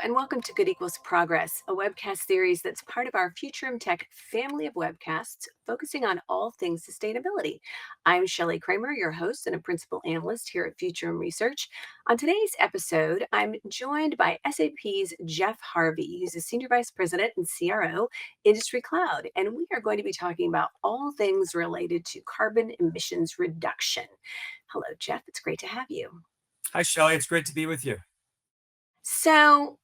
and welcome to Good Equals Progress, a webcast series that's part of our Futurum Tech family of webcasts focusing on all things sustainability. I'm Shelly Kramer, your host and a principal analyst here at Futurum Research. On today's episode, I'm joined by SAP's Jeff Harvey, who's a Senior Vice President and CRO, Industry Cloud, and we are going to be talking about all things related to carbon emissions reduction. Hello, Jeff. It's great to have you. Hi, Shelly. It's great to be with you. So,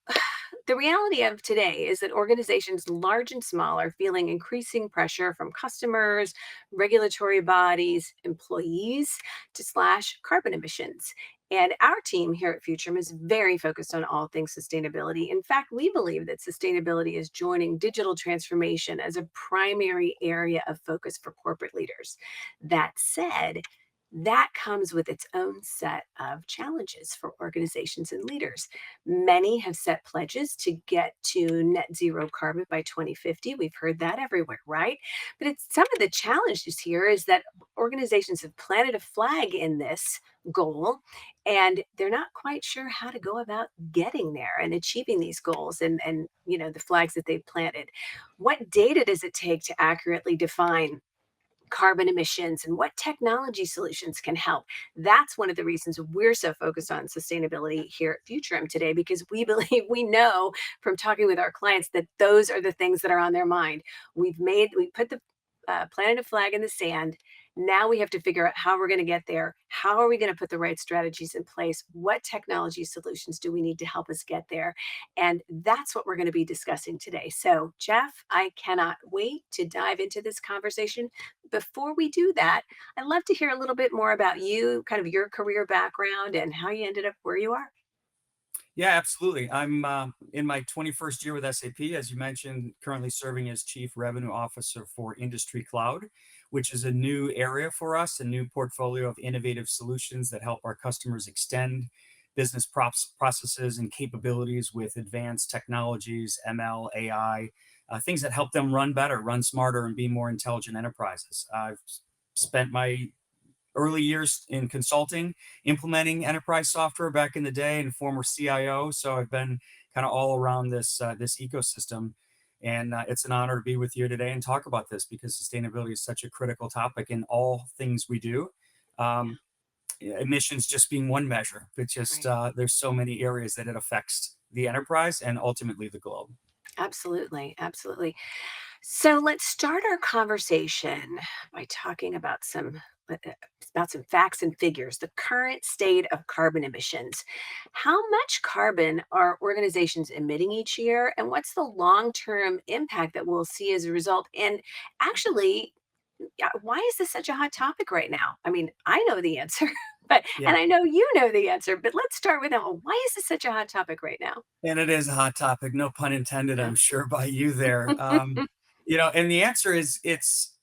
the reality of today is that organizations large and small are feeling increasing pressure from customers, regulatory bodies, employees to slash carbon emissions. And our team here at Futurum is very focused on all things sustainability. In fact, we believe that sustainability is joining digital transformation as a primary area of focus for corporate leaders. That said, that comes with its own set of challenges for organizations and leaders. Many have set pledges to get to net zero carbon by 2050. We've heard that everywhere, right? But it's some of the challenges here is that organizations have planted a flag in this goal and they're not quite sure how to go about getting there and achieving these goals and the flags that they've planted. What data does it take to accurately define carbon emissions and what technology solutions can help? That's one of the reasons we're so focused on sustainability here at Futurum today, because we believe we know from talking with our clients that those are the things that are on their mind. We put the planted a flag in the sand. Now we have to figure out how we're going to get there. How are we going to put the right strategies in place? What technology solutions do we need to help us get there? And that's what we're going to be discussing today. So, Jeff, I cannot wait to dive into this conversation. Before we do that, I'd love to hear a little bit more about you, kind of your career background and how you ended up where you are. Yeah, absolutely. I'm in my 21st year with SAP, as you mentioned, currently serving as Chief Revenue Officer for Industry Cloud, which is a new area for us, a new portfolio of innovative solutions that help our customers extend business processes and capabilities with advanced technologies, ML, AI, things that help them run better, run smarter, and be more intelligent enterprises. I've spent my early years in consulting, implementing enterprise software back in the day, and former CIO. So I've been kind of all around this ecosystem, and it's an honor to be with you today and talk about this because sustainability is such a critical topic in all things we do. Um, Emissions just being one measure, but just Right. there's so many areas that it affects the enterprise and ultimately the globe. Absolutely. Absolutely. So let's start our conversation by talking about some facts and figures, the current state of carbon emissions. How much carbon are organizations emitting each year, and what's the long-term impact that we'll see as a result? And actually, yeah, why is this such a hot topic right now? I mean, I know the answer, but Yeah. and I know you know the answer, but let's start with that one. Why is this such a hot topic right now? And it is a hot topic, no pun intended, Yeah. I'm sure by you there. And the answer is it's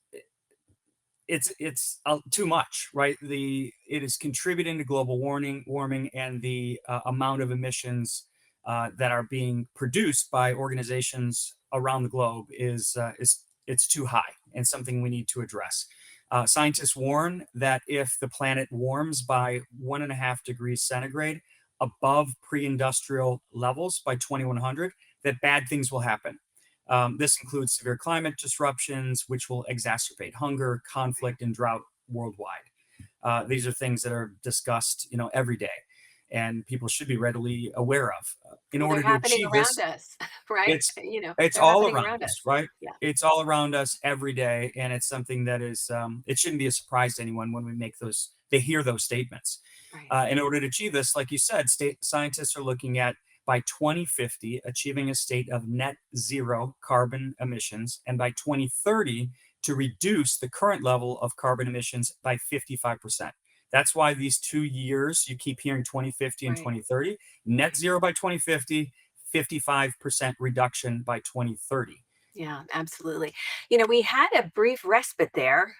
too much, right? It is contributing to global warming, and the amount of emissions that are being produced by organizations around the globe is it's too high and something we need to address. Scientists warn that if the planet warms by 1.5 degrees centigrade above pre-industrial levels by 2100, that bad things will happen. This includes severe climate disruptions, which will exacerbate hunger, conflict, and drought worldwide. These are things that are discussed, every day, and people should be readily aware of. In Well, they're order to happening achieve around this, us, right? it's it's They're all happening around around us, us. right? Yeah. It's all around us every day, and it's something that is it shouldn't be a surprise to anyone when we make those they hear those statements. Right. In order to achieve this, like you said, state scientists are looking at by 2050 achieving a state of net zero carbon emissions, and by 2030 to reduce the current level of carbon emissions by 55%. That's why these 2 years you keep hearing 2050 and Right. 2030, net zero by 2050, 55% reduction by 2030. Yeah, absolutely. We had a brief respite there,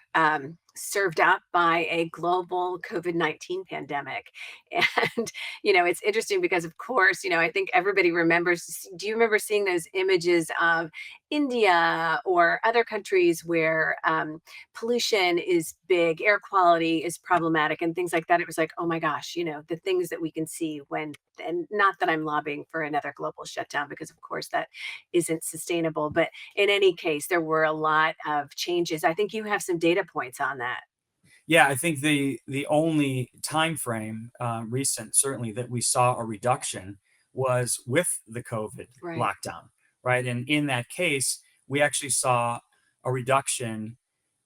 served up by a global COVID-19 pandemic. And, it's interesting because, of course, I think everybody remembers. Do you remember seeing those images of India or other countries where pollution is big, air quality is problematic, and things like that? It was like, oh my gosh, the things that we can see when, and not that I'm lobbying for another global shutdown, because, of course, that isn't sustainable. But in any case, there were a lot of changes. I think you have some data points on that. Yeah, I think the only time frame recent, certainly, that we saw a reduction was with the COVID Right. lockdown, right? And in that case, we actually saw a reduction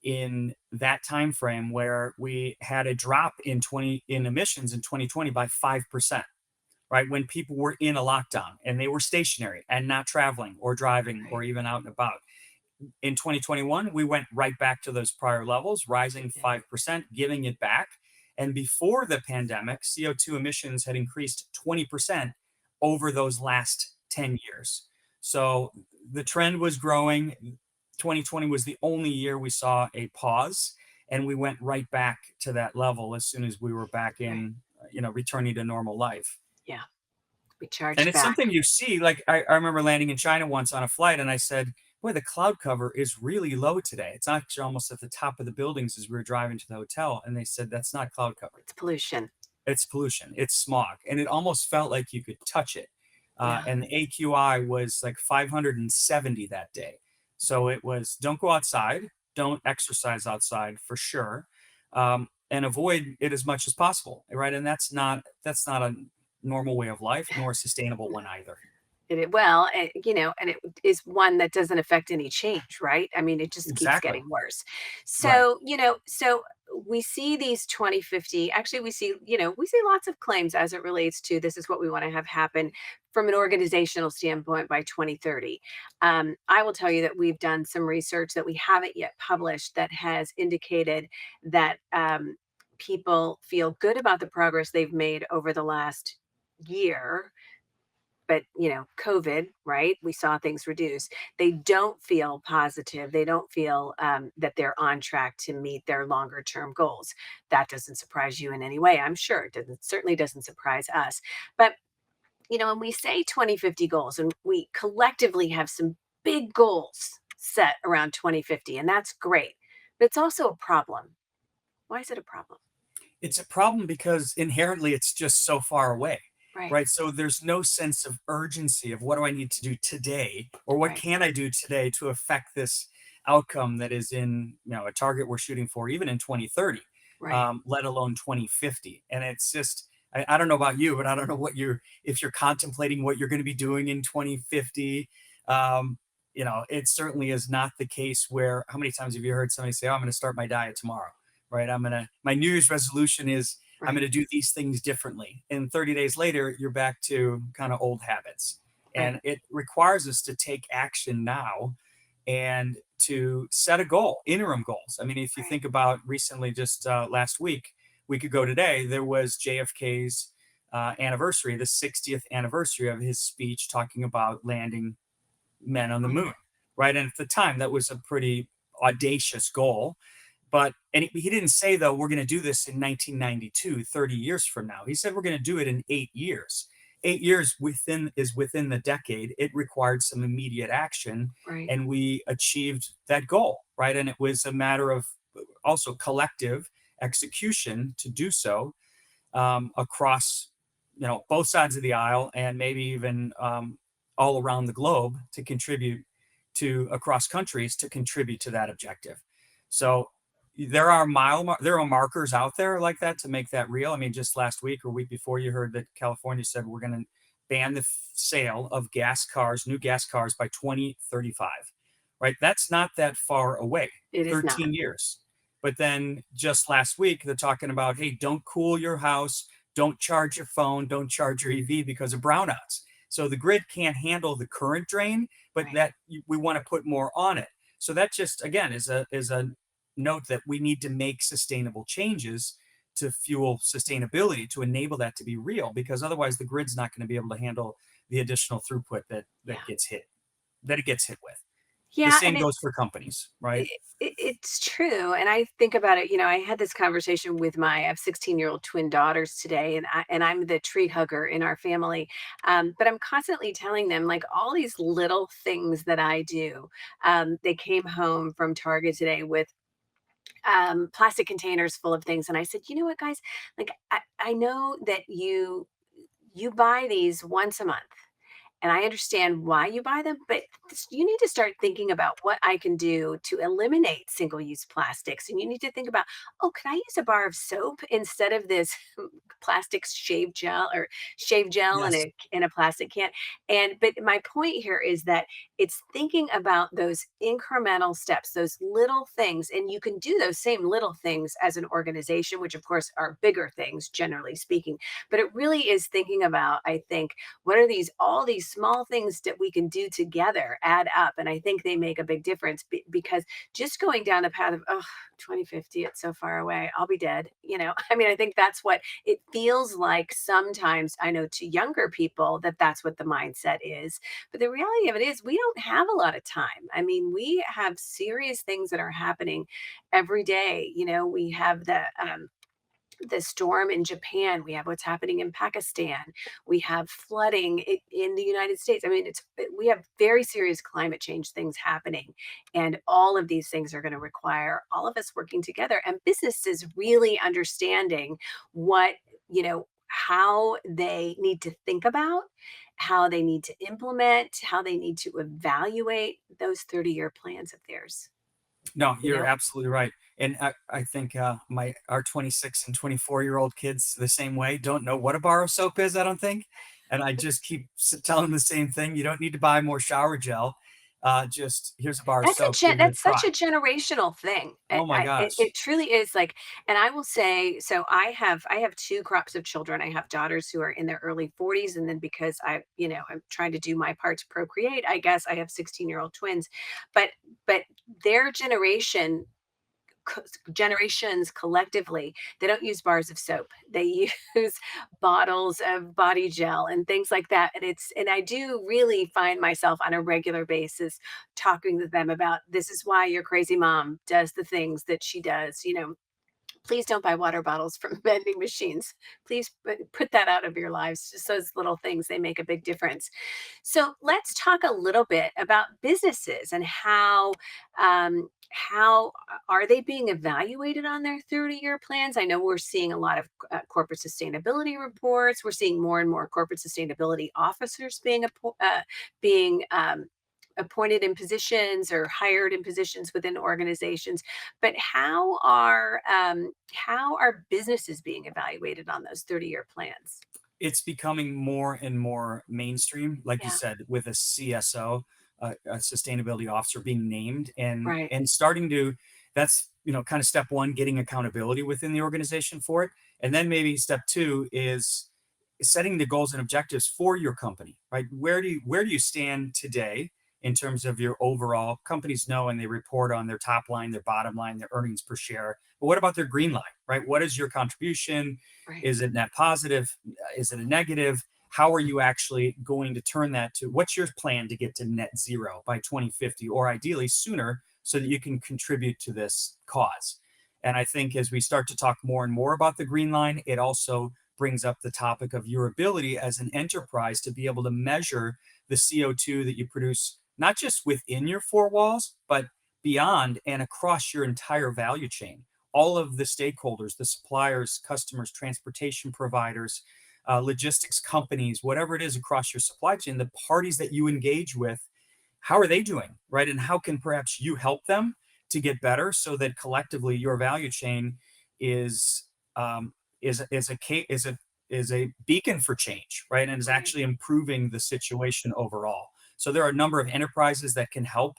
in that time frame where we had a drop in emissions in 2020 by 5%, right? When people were in a lockdown and they were stationary and not traveling or driving or Right. even out and about. In 2021, we went right back to those prior levels, rising We did. 5%, giving it back. And before the pandemic, CO2 emissions had increased 20% over those last 10 years. So the trend was growing. 2020 was the only year we saw a pause, and we went right back to that level as soon as we were back Right. in, returning to normal life. Yeah. We And charged it's back. something you see. Like I remember landing in China once on a flight, and I said, "Boy, the cloud cover is really low today. It's actually almost at the top of the buildings as we were driving to the hotel." And they said, "That's not cloud cover. It's pollution. It's pollution. It's smog." And it almost felt like you could touch it. Yeah. And the AQI was like 570 that day. So it was, don't go outside, don't exercise outside for sure, and avoid it as much as possible, right? And that's not a normal way of life, nor a sustainable one either. Well, and it is one that doesn't affect any change, right? I mean, it just keeps Exactly. getting worse. Right. So we see these 2050. Actually, we see lots of claims as it relates to this is what we want to have happen from an organizational standpoint by 2030. I will tell you that we've done some research that we haven't yet published that has indicated that people feel good about the progress they've made over the last year, but COVID, right, we saw things reduce. They don't feel positive. They don't feel that they're on track to meet their longer term goals. That doesn't surprise you in any way, I'm sure. It doesn't, certainly doesn't surprise us. But when we say 2050 goals, and we collectively have some big goals set around 2050, and that's great, but it's also a problem. Why is it a problem? It's a problem because inherently it's just so far away, Right. right? So there's no sense of urgency of what do I need to do today, or what Right. can I do today to affect this outcome that is in, a target we're shooting for, even in 2030, Right. let alone 2050. And it's just, I don't know about you, but I don't know if you're contemplating what you're going to be doing in 2050. It certainly is not the case where, how many times have you heard somebody say, "Oh, I'm going to start my diet tomorrow," right? My New Year's resolution is I'm Right. gonna do these things differently. And 30 days later, you're back to kind of old habits. Right. And it requires us to take action now and to set a goal, interim goals. I mean, if you Right. think about recently, just last week ago today, there was JFK's anniversary, the 60th anniversary of his speech talking about landing men on the On moon, it. right? And at the time, that was a pretty audacious goal. But and he didn't say, though, we're going to do this in 1992, 30 years from now. He said we're going to do it in 8 years. 8 years within the decade. It required some immediate action, Right. and we achieved that goal, right? And it was a matter of also collective execution to do so, across both sides of the aisle, and maybe even all around the globe, to contribute to across countries to contribute to that objective. So there are markers out there like that to make that real. I mean, just last week or week before, you heard that California said we're going to ban the sale of new gas cars by 2035. Right? That's not that far away. It is not. 13 years. But then just last week, they're talking about, hey, don't cool your house, don't charge your phone, don't charge your EV because of brownouts. So the grid can't handle the current drain, but Right. that we want to put more on it. So that just again is a note that we need to make sustainable changes to fuel sustainability to enable that to be real, because otherwise the grid's not going to be able to handle the additional throughput that Yeah. that it gets hit with. The Yeah, same and goes for companies, right? it's true, and I think about it, I had this conversation with I have 16-year-old twin daughters today, and I'm the tree hugger in our family, but I'm constantly telling them, like, all these little things that I do. They came home from Target today with plastic containers full of things, and I said, "You know what, guys? Like, I know that you buy these once a month, and I understand why you buy them, but you need to start thinking about what I can do to eliminate single use plastics. And you need to think about, oh, can I use a bar of soap instead of this plastic shave gel Yes. in a plastic can? And but my point here is that it's thinking about those incremental steps, those little things, and you can do those same little things as an organization, which of course are bigger things, generally speaking. But it really is thinking about, I think, what are all these small things that we can do together add up, and I think they make a big difference because just going down the path of, oh, 2050, it's so far away, I'll be dead, I mean, I think that's what it feels like sometimes. I know to younger people that's what the mindset is, but the reality of it is we don't have a lot of time. I mean, we have serious things that are happening every day. We have the storm in Japan. We have what's happening in Pakistan. We have flooding in the United States. I mean, we have very serious climate change things happening, and all of these things are going to require all of us working together and businesses really understanding what how they need to think about, how they need to implement, how they need to evaluate those 30-year plans of theirs. No, You you're know, absolutely right. And I think my our 26 and 24-year-old kids the same way don't know what a bar of soap is, I don't think. And I just keep telling them the same thing. You don't need to buy more shower gel. Just here's a bar of soap. Give it a That's try. such a generational thing. Oh my gosh. It truly is, like, and I will say, so I have 2 crops of children. I have daughters who are in their early 40s, and then because I'm trying to do my part to procreate, I guess I have 16-year-old twins. But their generations collectively, they don't use bars of soap. They use bottles of body gel and things like that. And I do really find myself on a regular basis talking to them about, this is why your crazy mom does the things that she does. Please don't buy water bottles from vending machines. Please put that out of your lives. Just those little things, they make a big difference. So let's talk a little bit about businesses and how are they being evaluated on their 30-year plans? I know we're seeing a lot of corporate sustainability reports. We're seeing more and more corporate sustainability officers being appointed in positions or hired in positions within organizations. But how are businesses being evaluated on those 30-year plans? It's becoming more and more mainstream, like you Yeah, said, with a CSO, a sustainability officer being named and right, starting to. That's kind of step one, getting accountability within the organization for it, and then maybe step two is setting the goals and objectives for your company. Right? Where do you stand today in terms of your overall? Companies know and they report on their top line, their bottom line, their earnings per share. But what about their green line? Right? What is your contribution? right, Is it net positive? Is it a negative? How are you actually going to turn that to what's your plan to get to net zero by 2050 or ideally sooner so that you can contribute to this cause? And I think as we start to talk more and more about the green line, it also brings up the topic of your ability as an enterprise to be able to measure the CO2 that you produce, not just within your four walls, but beyond and across your entire value chain. All of the stakeholders, the suppliers, customers, transportation providers, logistics companies, whatever it is across your supply chain, the parties that you engage with, how are they doing, right? And how can perhaps you help them to get better so that collectively your value chain is um, is a beacon for change, right? And is right, actually improving the situation overall. So there are a number of enterprises that can help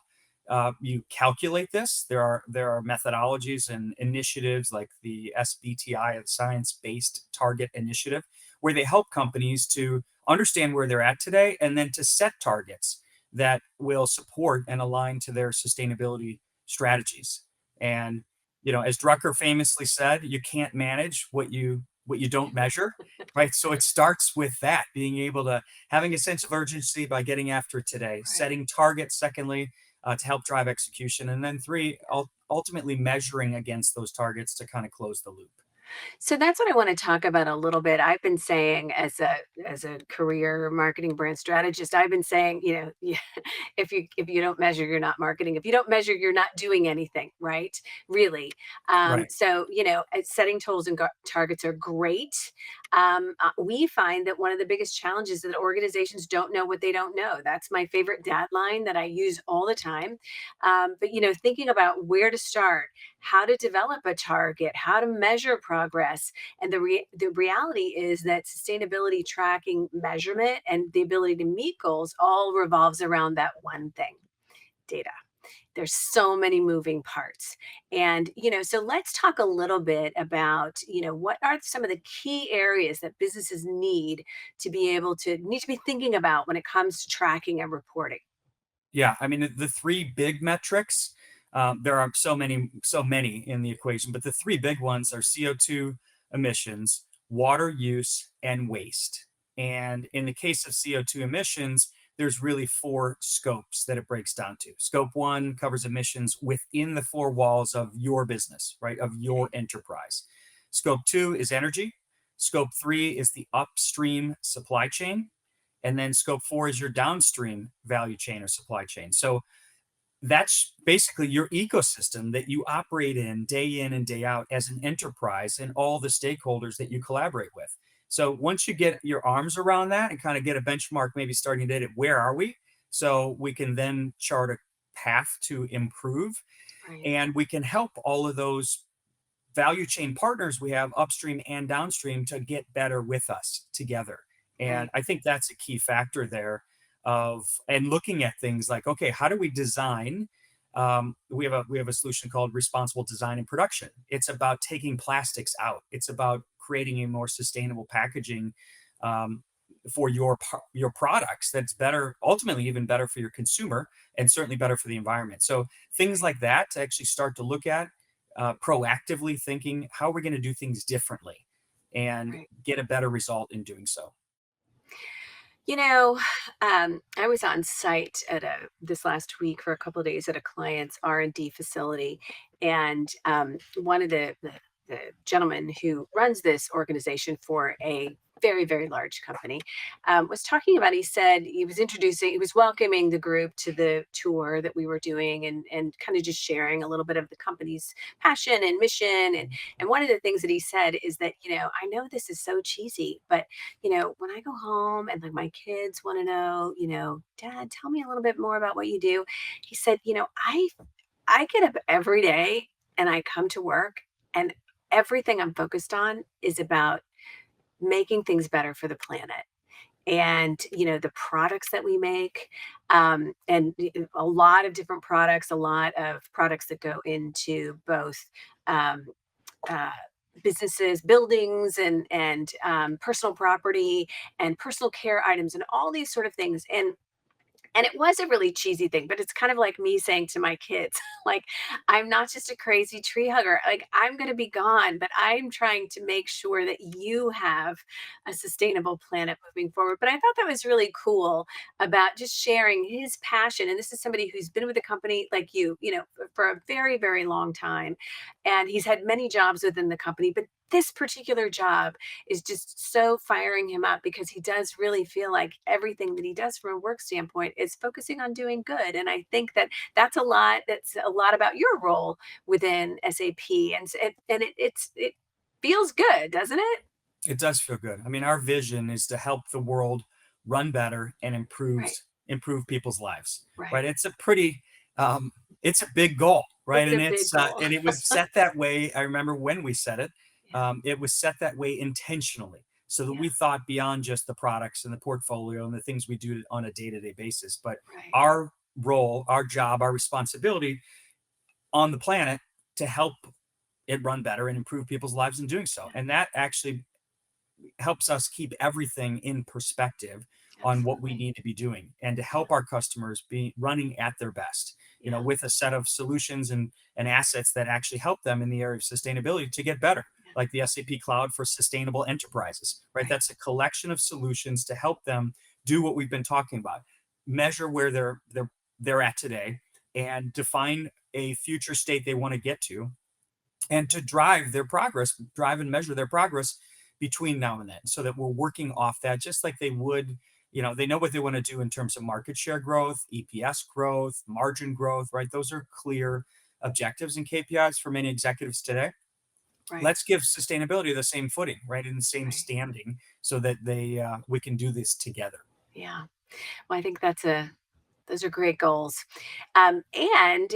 you calculate this. There are methodologies and initiatives like the SBTI, Science Based Target Initiative, where they help companies to understand where they're at today and then to set targets that will support and align to their sustainability strategies. And as Drucker famously said, you can't manage what you don't measure, right? So it starts with that, being able to having a sense of urgency by getting after it today, right. setting targets. Secondly, to help drive execution. And then three, ultimately measuring against those targets to kind of close the loop. So that's what I want to talk about a little bit. I've been saying as a career marketing brand strategist, I've been saying, if you don't measure, you're not marketing. If you don't measure, you're not doing anything, right? Really. Right. So setting tools and targets are great. We find that one of the biggest challenges is that organizations don't know what they don't know. That's my favorite dad line that I use all the time. But thinking about where to start, how to develop a target, how to measure progress. And the reality is that sustainability tracking measurement and the ability to meet goals all revolves around that one thing: data. There's so many moving parts. And, so let's talk a little bit about, what are some of the key areas that businesses need to be thinking about when it comes to tracking and reporting. Yeah, I mean the three big metrics. There are so many in the equation, but the three big ones are CO2 emissions, water use, and waste. And in the case of CO2 emissions, there's really four scopes that it breaks down to. Scope one covers emissions within the four walls of your business, right, of your Okay. enterprise. Scope two is energy. Scope three is the upstream supply chain. And then scope four is your downstream value chain or supply chain. So that's basically your ecosystem that you operate in and day out as an enterprise and all the stakeholders that you collaborate with. So once you get your arms around that and kind of get a benchmark, maybe starting date at where are we? So we can then chart a path to improve, Right. and we can help all of those value chain partners we have upstream and downstream to get better with us together. And Right. I think that's a key factor there of and looking at things like, okay, how do we design? We have a solution called responsible design and production. It's about taking plastics out. It's about creating a more sustainable packaging um, for your products. That's better, ultimately, even better for your consumer, and certainly better for the environment. So things Right. like that to actually start to look at proactively thinking, how are we going to do things differently and Right. get a better result in doing so? You know, I was on site at a this last week for a couple of days at a client's R&D facility, and one of the gentlemen who runs this organization for a very, very large company was talking about. He said he was welcoming the group to the tour that we were doing, and kind of just sharing a little bit of the company's passion and mission. And one of the things that he said is that, I know this is so cheesy, but when I go home and like my kids want to know, Dad, tell me a little bit more about what you do. He said, I get up every day and I come to work, and everything I'm focused on is about making things better for the planet. And the products that we make, and a lot of different products, a lot of products that go into both um, uh, businesses, buildings, and personal property and personal care items and all these sort of things. And it was a really cheesy thing, but it's kind of like me saying to my kids, like, I'm not just a crazy tree hugger. Like, I'm going to be gone, but I'm trying to make sure that you have a sustainable planet moving forward. But I thought that was really cool about just sharing his passion. And this is somebody who's been with the company like for a very, very long time. And he's had many jobs within the company, but this particular job is just so firing him up because he does really feel like everything that he does from a work standpoint is focusing on doing good. And I think that that's a lot about your role within SAP. And it feels good, doesn't it? It does feel good. I mean, our vision is to help the world run better and Right. improve people's lives. Right? Right. It's a pretty um, it's a big goal, right? It's a big goal. And it was set that way. I remember when we set it. Yeah. It was set that way intentionally, so that Yeah. we thought beyond just the products and the portfolio and the things we do on a day-to-day basis, but Right. our role, our job, our responsibility on the planet to help it run better and improve people's lives in doing so. Yeah. And that actually helps us keep everything in perspective on what we Absolutely. need to be doing and to Yeah. help our customers be running at their best, Yeah. with a set of solutions and assets that actually help them in the area of sustainability to get better, Yeah. like the SAP Cloud for Sustainable Enterprises, right? Right. That's a collection of solutions to help them do what we've been talking about, measure where they're at today, and define a future state they want to get to, and to drive their progress, drive and measure their progress between now and then, so that we're working off that just like they would. They know what they want to do in terms of market share growth, EPS growth, margin growth, right? Those are clear objectives and KPIs for many executives today. Right. Let's give sustainability the same footing, right? In the same Right. standing, so that we can do this together. Yeah. Well, I think those are great goals. And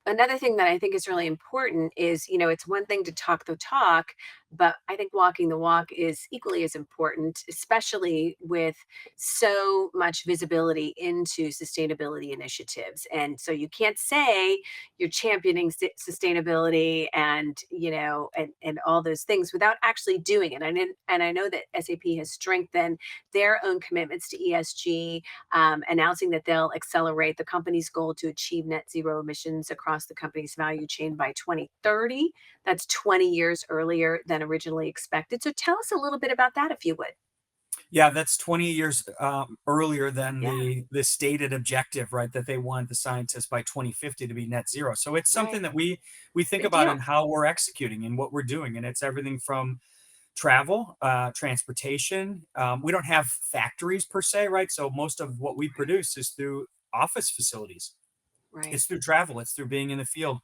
another thing that I think is really important is, it's one thing to talk the talk, but I think walking the walk is equally as important, especially with so much visibility into sustainability initiatives. And so you can't say you're championing sustainability and all those things without actually doing it. And I know that SAP has strengthened their own commitments to ESG, announcing that they'll accelerate the company's goal to achieve net zero emissions across the company's value chain by 2030. That's 20 years earlier than originally expected. So tell us a little bit about that, if you would. Yeah, that's 20 years earlier than Yeah, the stated objective, right? That they want the scientists by 2050 to be net zero. So it's something right. that we think Big about in deal. how we're executing and what we're doing, and it's everything from travel, transportation. We don't have factories per se, right? So most of what we Right, produce is through office facilities. right. It's through travel. It's through being in the field,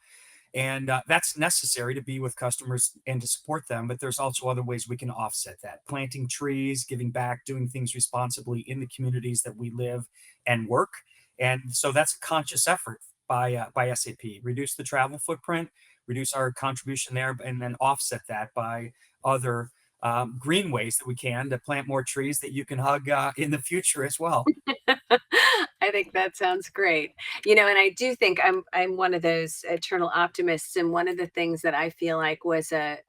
and that's necessary to be with customers and to support them. But there's also other ways we can offset that: planting trees, giving back, doing things responsibly in the communities that we live and work. And so that's a conscious effort by SAP. Reduce the travel footprint, reduce our contribution there, and then offset that by other green ways that we can to plant more trees that you can hug in the future as well. I think that sounds great. And I do think I'm one of those eternal optimists. And one of the things that I feel like was a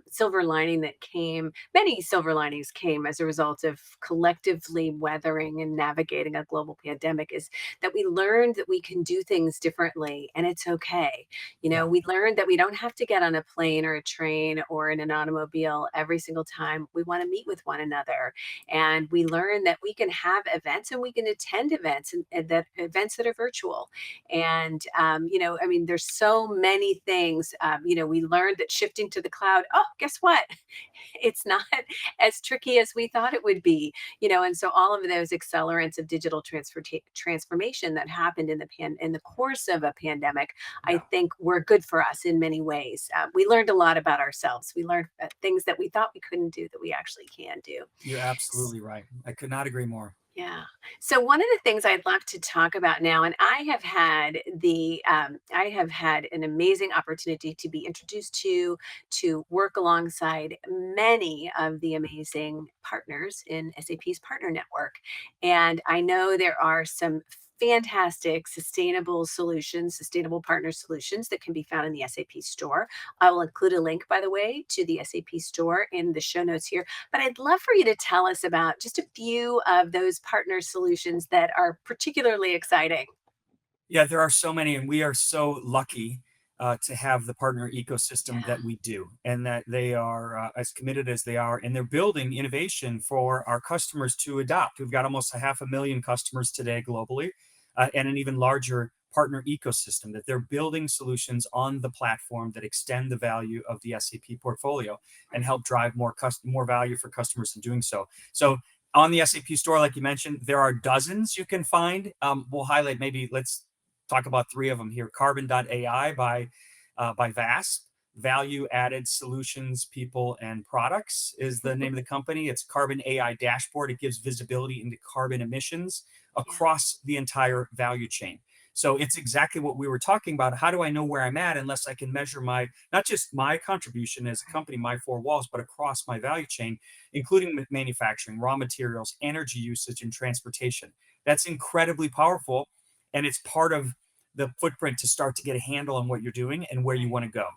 silver lining that came, many silver linings came as a result of collectively weathering and navigating a global pandemic, is that we learned that we can do things differently, and it's okay. Yeah, We learned that we don't have to get on a plane or a train or in an automobile every single time we want to meet with one another. And we learn that we can have events and we can attend events, and that events that are virtual. And I mean, there's so many things. We learned that shifting to the cloud, oh, guess what? It's not as tricky as we thought it would be. And so all of those accelerants of digital transformation that happened in the course of a pandemic, I yeah. think were good for us in many ways. We learned a lot about ourselves. We learned things that we thought we couldn't do that we actually can do. You're absolutely right. I could not agree more. Yeah. So one of the things I'd love to talk about now, and I have had an amazing opportunity to be introduced to work alongside many of the amazing partners in SAP's partner network, and I know there are some fantastic sustainable partner solutions that can be found in the SAP store. I will include a link, by the way, to the SAP store in the show notes here, but I'd love for you to tell us about just a few of those partner solutions that are particularly exciting. Yeah, there are so many, and we are so lucky to have the partner ecosystem Yeah, that we do, and that they are as committed as they are, and they're building innovation for our customers to adopt. We've got almost a half a million customers today globally, and an even larger partner ecosystem that they're building solutions on the platform that extend the value of the SAP portfolio and right. help drive more value for customers in doing so. So on the SAP store, like you mentioned, there are dozens you can find. We'll highlight, maybe let's talk about three of them here. Carbon.ai by VASP. Value Added Solutions, People, and Products is the name of the company. It's Carbon AI Dashboard. It gives visibility into carbon emissions Yeah, across the entire value chain. So it's exactly what we were talking about. How do I know where I'm at unless I can measure my, not just my contribution as a right. company, my four walls, but across my value chain, including manufacturing, raw materials, energy usage, and transportation. That's incredibly powerful, and it's part of the footprint to start to get a handle on what you're doing and where you Right. want to go.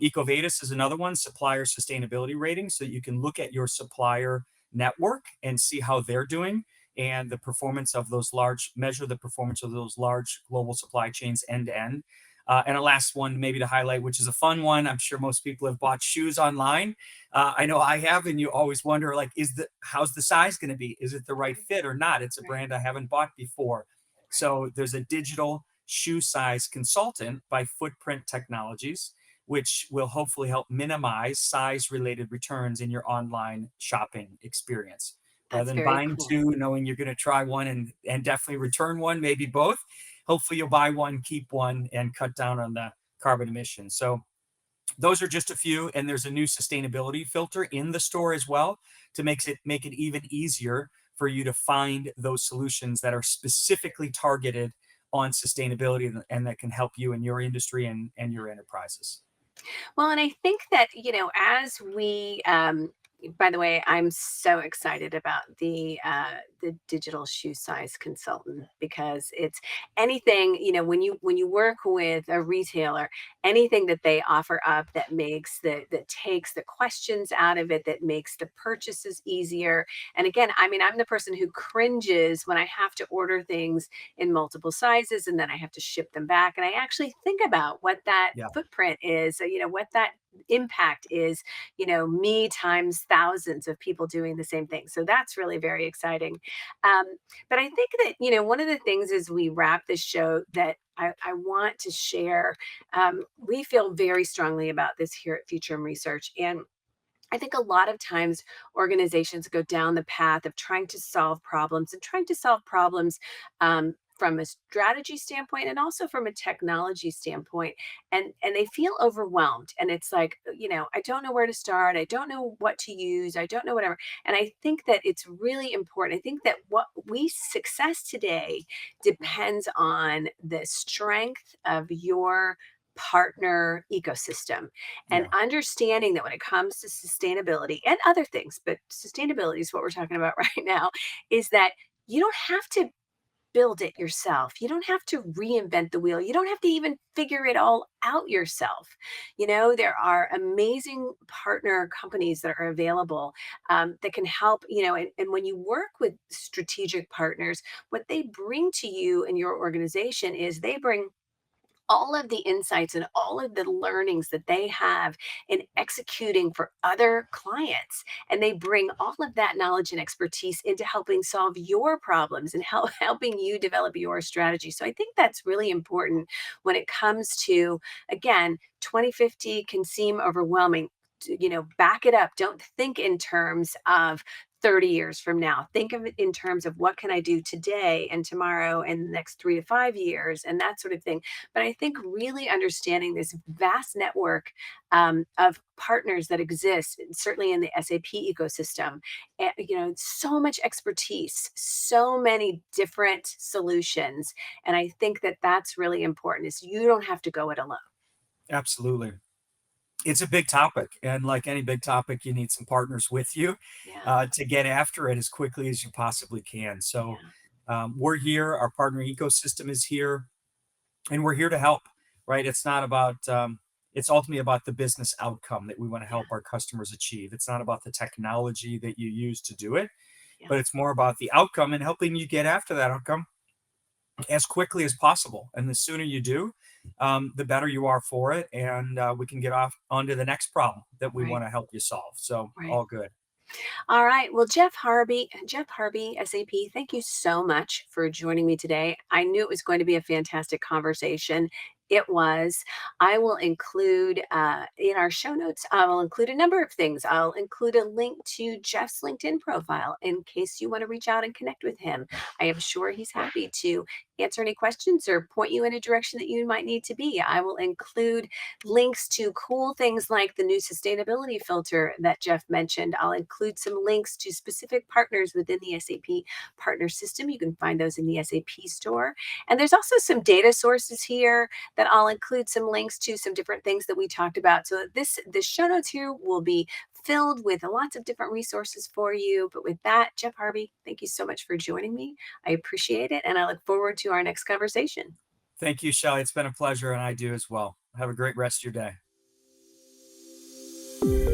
EcoVadis is another one, supplier sustainability rating. So you can look at your supplier network and see how they're doing, and the performance of those large, measure the performance of those large global supply chains end to end. And a last one, maybe to highlight, which is a fun one. I'm sure most people have bought shoes online. I know I have, and you always wonder, like, how's the size going to be? Is it the right Right. fit or not? It's a Right. brand I haven't bought before. Right. So there's a digital shoe size consultant by Footprint Technologies, which will hopefully help minimize size related returns in your online shopping experience. Rather That's than very buying cool. two, knowing you're going to try one and definitely return one, maybe both, hopefully you'll buy one, keep one, and cut down on the carbon emissions. So those are just a few, and there's a new sustainability filter in the store as well to make it even easier for you to find those solutions that are specifically targeted on sustainability and that can help you in your industry and your enterprises. Well, and I think that, as we, by the way, I'm so excited about the digital shoe size consultant because it's anything, when you work with a retailer, anything that they offer up that takes the questions out of it, that makes the purchases easier. And again, I mean, I'm the person who cringes when I have to order things in multiple sizes and then I have to ship them back. And I actually think about what that Yeah, footprint is, so, what that impact is, me times thousands of people doing the same thing. So that's really very exciting. Um, but I think that, one of the things as we wrap this show that I want to share, we feel very strongly about this here at Future Research. And I think a lot of times organizations go down the path of trying to solve problems and trying to solve problems from a strategy standpoint and also from a technology standpoint, and they feel overwhelmed. And it's like, I don't know where to start. I don't know what to use. I don't know whatever. And I think that it's really important. I think that what we success today depends on the strength of your partner ecosystem and yeah, understanding that when it comes to sustainability and other things, but sustainability is what we're talking about right now, is that you don't have to build it yourself. You don't have to reinvent the wheel. You don't have to even figure it all out yourself. There are amazing partner companies that are available that can help, and when you work with strategic partners, what they bring to you and your organization is they bring all of the insights and all of the learnings that they have in executing for other clients. And they bring all of that knowledge and expertise into helping solve your problems and helping you develop your strategy. So I think that's really important when it comes to, again, 2050 can seem overwhelming. Back it up. Don't think in terms of 30 years from now. Think of it in terms of what can I do today and tomorrow and the next 3 to 5 years and that sort of thing. But I think really understanding this vast network of partners that exist, certainly in the SAP ecosystem, and, so much expertise, so many different solutions. And I think that that's really important is you don't have to go it alone. absolutely. It's a big topic, and like any big topic, you need some partners with you Yeah. to get after it as quickly as you possibly can. So Yeah. we're here. Our partner ecosystem is here, and we're here to help. Right? It's not about. It's ultimately about the business outcome that we want to Yeah. help our customers achieve. It's not about the technology that you use to do it, Yeah. but it's more about the outcome and helping you get after that outcome as quickly as possible. And the sooner you do, the better you are for it. And we can get off onto the next problem that we Right. want to help you solve. So, Right. all good. All right. Well, Jeff Harvey, SAP, thank you so much for joining me today. I knew it was going to be a fantastic conversation. It was. I will include in our show notes, I will include a number of things. I'll include a link to Jeff's LinkedIn profile in case you want to reach out and connect with him. I am sure he's happy to answer any questions or point you in a direction that you might need to be. I will include links to cool things like the new sustainability filter that Jeff mentioned. I'll include some links to specific partners within the SAP partner system. You can find those in the SAP store. And there's also some data sources here that I'll include some links to some different things that we talked about. So this show notes here will be filled with lots of different resources for you. But with that, Jeff Harvey, thank you so much for joining me. I appreciate it. And I look forward to our next conversation. Thank you, Shelly. It's been a pleasure, and I do as well. Have a great rest of your day.